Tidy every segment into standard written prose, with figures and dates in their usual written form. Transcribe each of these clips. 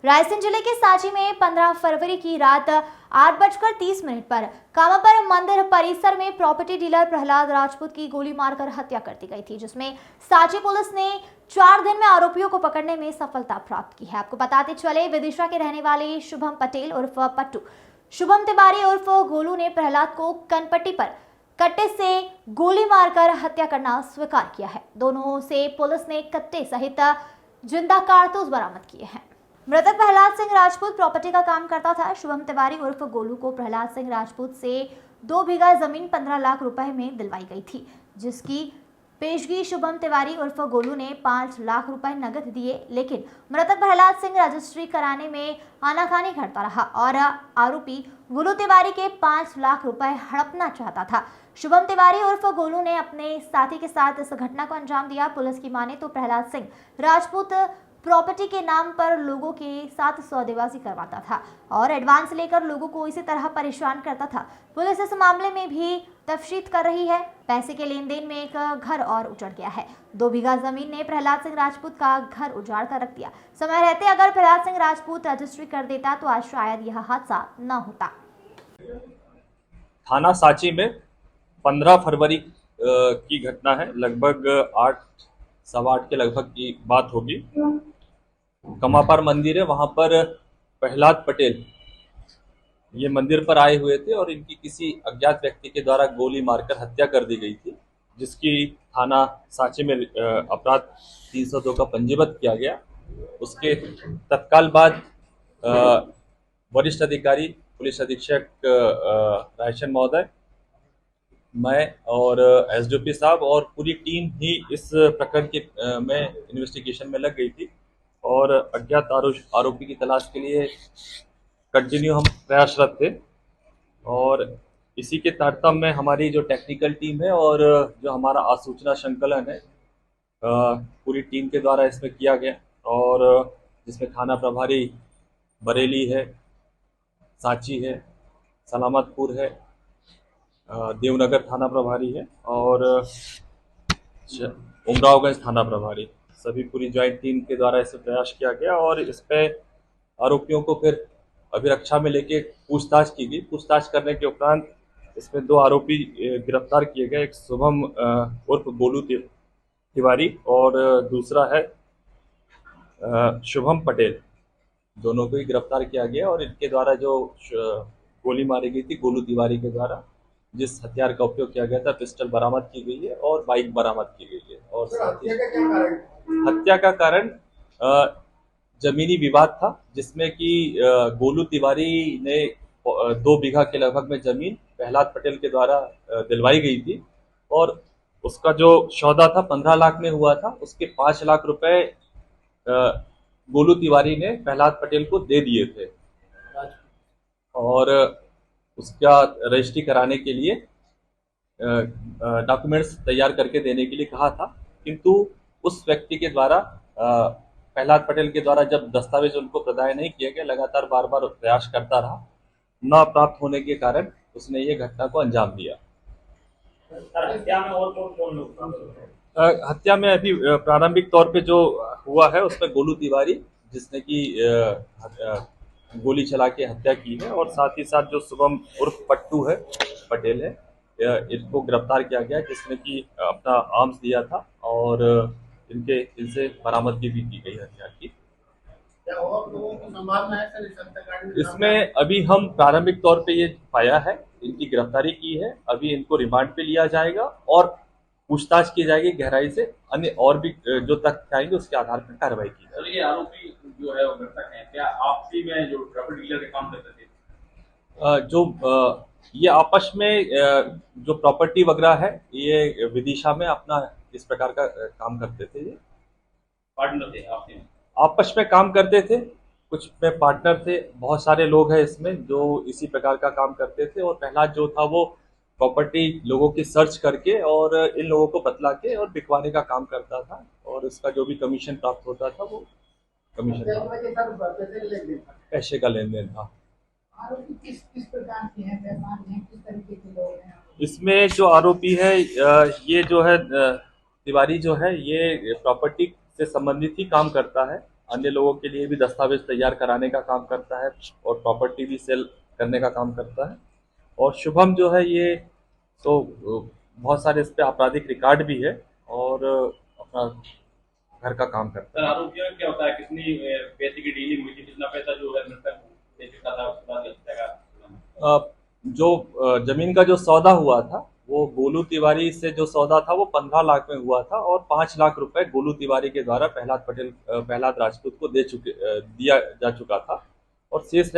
रायसेन जिले के सांची में 15 फरवरी की रात 8:30 पर कामापर मंदिर परिसर में प्रॉपर्टी डीलर प्रहलाद राजपूत की गोली मारकर हत्या कर दी गई थी, जिसमें सांची पुलिस ने 4 दिन में आरोपियों को पकड़ने में सफलता प्राप्त की है। आपको बताते चले, विदिशा के रहने वाले शुभम पटेल उर्फ पट्टू, शुभम तिवारी उर्फ गोलू ने प्रहलाद को कनपट्टी पर कट्टे से गोली मारकर हत्या करना स्वीकार किया है। दोनों से पुलिस ने कट्टे सहित जिंदा कारतूस बरामद किए हैं। मृतक प्रहलाद सिंह राजपूत प्रॉपर्टी का काम करता था। शुभम तिवारी उर्फ गोलू को प्रहलाद सिंह राजपूत से 2 बीघा जमीन 15 लाख रुपए में दिलवाई गई थी, जिसकी पेशगी शुभम तिवारी उर्फ गोलू ने 5 लाख रुपए नगद दिए, लेकिन मृतक प्रहलाद सिंह रजिस्ट्री कराने में आनाकानी करता रहा और आरोपी गोलू तिवारी के 5 लाख रुपए हड़पना चाहता था। शुभम तिवारी उर्फ गोलू ने अपने साथी के साथ इस घटना को अंजाम दिया। पुलिस की माने तो प्रहलाद सिंह राजपूत प्रॉपर्टी के नाम पर लोगों के साथ सौदेबाजी करवाता था और एडवांस लेकर लोगों को इसी तरह परेशान करता था। पुलिस इस मामले में भी तफ्तीश कर रही है। पैसे के लेन देन में एक घर और उजड़ गया है। 2 बीघा जमीन ने प्रहलाद सिंह राजपूत का घर उजाड़ कर रख दिया। समय रहते अगर प्रहलाद सिंह राजपूत रजिस्ट्री कर देता तो आज शायद यह हादसा न होता। थाना सांची में 15 फरवरी की घटना है। लगभग 8 सवा 8 के लगभग की बात होगी। कमापार मंदिर है, वहां पर प्रहलाद पटेल ये मंदिर पर आए हुए थे और इनकी किसी अज्ञात व्यक्ति के द्वारा गोली मारकर हत्या कर दी गई थी, जिसकी थाना सांची में अपराध 302 का पंजीबद्ध किया गया। उसके तत्काल बाद वरिष्ठ अधिकारी पुलिस अधीक्षक रायसेन महोदय, मैं और एसडीओपी साहब और पूरी टीम ही इस प्रकरण के में इन्वेस्टिगेशन में लग गई थी और अज्ञात आरोपी की तलाश के लिए कंटिन्यू हम प्रयासरत थे। और इसी के तारतम्य में हमारी जो टेक्निकल टीम है और जो हमारा आसूचना संकलन है पूरी टीम के द्वारा इसमें किया गया, और जिसमें थाना प्रभारी बरेली है, सांची है, सलामतपुर है, देवनगर थाना प्रभारी है और उमरावगंज थाना प्रभारी, सभी पूरी ज्वाइंट टीम के द्वारा इसे प्रयास किया गया और इस पे आरोपियों को फिर अभिरक्षा में लेके पूछताछ की गई। पूछताछ करने के उपरांत इसमें 2 आरोपी गिरफ्तार किए गए। एक शुभम उर्फ गोलू तिवारी और दूसरा है शुभम पटेल। दोनों को ही गिरफ्तार किया गया और इनके द्वारा जो गोली मारी गई थी गोलू तिवारी के द्वारा, जिस हथियार का उपयोग किया गया था, पिस्टल बरामद की गई है और बाइक बरामद की गई है। और हत्या का कारण जमीनी विवाद था, जिसमें कि गोलू तिवारी ने 2 बीघा के लगभग में जमीन प्रहलाद पटेल के द्वारा दिलवाई गई थी और उसका जो सौदा था 15 लाख में हुआ था। उसके 5 लाख रुपए गोलू तिवारी ने प्रहलाद पटेल को दे दिए थे और उसका रजिस्ट्री कराने के लिए डॉक्यूमेंट्स तैयार करके देने के लिए कहा था, किंतु उस व्यक्ति के द्वारा प्रहलाद पटेल के द्वारा जब दस्तावेज उनको प्रदान नहीं किए गए, लगातार बार बार प्रयास करता रहा, न प्राप्त होने के कारण उसने ये घटना को अंजाम दिया। हत्या में और कौन लोग? हत्या में अभी प्रारंभिक तौर पे जो हुआ है उसमें गोलू तिवारी, जिसने कि गोली चला के हत्या की है, और साथ ही साथ जो शुभम उर्फ पट्टू है पटेल है, इनको गिरफ्तार किया गया, जिसने कि अपना आर्म्स दिया था और इनसे बरामदगी भी की गई हथियार की। और लोगों को संभालना है सर? इसमें अभी हम प्रारंभिक तौर पे ये पाया है, इनकी गिरफ्तारी की है। अभी इनको रिमांड पे लिया जाएगा और पूछताछ की जाएगी गहराई से। अन्य और भी जो तथ्य आएंगे उसके आधार पर कार्रवाई की जाएगी। ये आरोपी जो है वो मृतक है, क्या आपसी में जो प्रॉपर्टी डीलर के काम करते थे? ये आपस में जो प्रॉपर्टी वगैरह है, ये विदिशा में अपना इस प्रकार का काम करते थे। ये पार्टनर थे आपसी में? आपस में काम करते थे, कुछ में पार्टनर थे। बहुत सारे लोग हैं इसमें जो इसी प्रकार का काम करते थे। और प्रहलाद जो था वो प्रॉपर्टी लोगों की सर्च करके और इन लोगों को बतला के और बिकवाने का काम करता था, और इसका जो भी कमीशन प्राप्त होता था वो कमीशन पैसे का लेन देन था। किस प्रकार के हैं, किस तरीके के लोग हैं? इसमें जो आरोपी है ये जो है तिवारी जो है, ये प्रॉपर्टी से संबंधित ही काम करता है अन्य लोगों के लिए भी दस्तावेज तैयार कराने का काम करता है और प्रॉपर्टी भी सेल करने का काम करता है। और शुभम जो है ये तो बहुत सारे इस पे आपराधिक रिकॉर्ड भी है और अपना घर का काम करता सर है। आरोपियों में क्या होता है, कितनी पैसे की डीलिंग हुई थी, कितना पैसा जो है मृतक दे चुका था उसके बाद हत्या का? जो जमीन का जो सौदा हुआ था वो गोलू तिवारी से जो सौदा था वो 15 लाख में हुआ था और 5 लाख रुपए गोलू तिवारी के द्वारा प्रहलाद राजपूत को दिया जा चुका था और शेष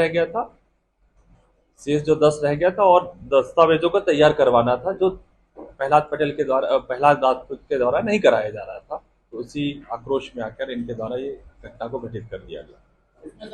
जो 10 रह गया था और दस्तावेजों को तैयार करवाना था जो प्रहलाद राजपूत के द्वारा नहीं कराया जा रहा था। तो उसी आक्रोश में आकर इनके द्वारा ये घटना को घटित कर दिया गया।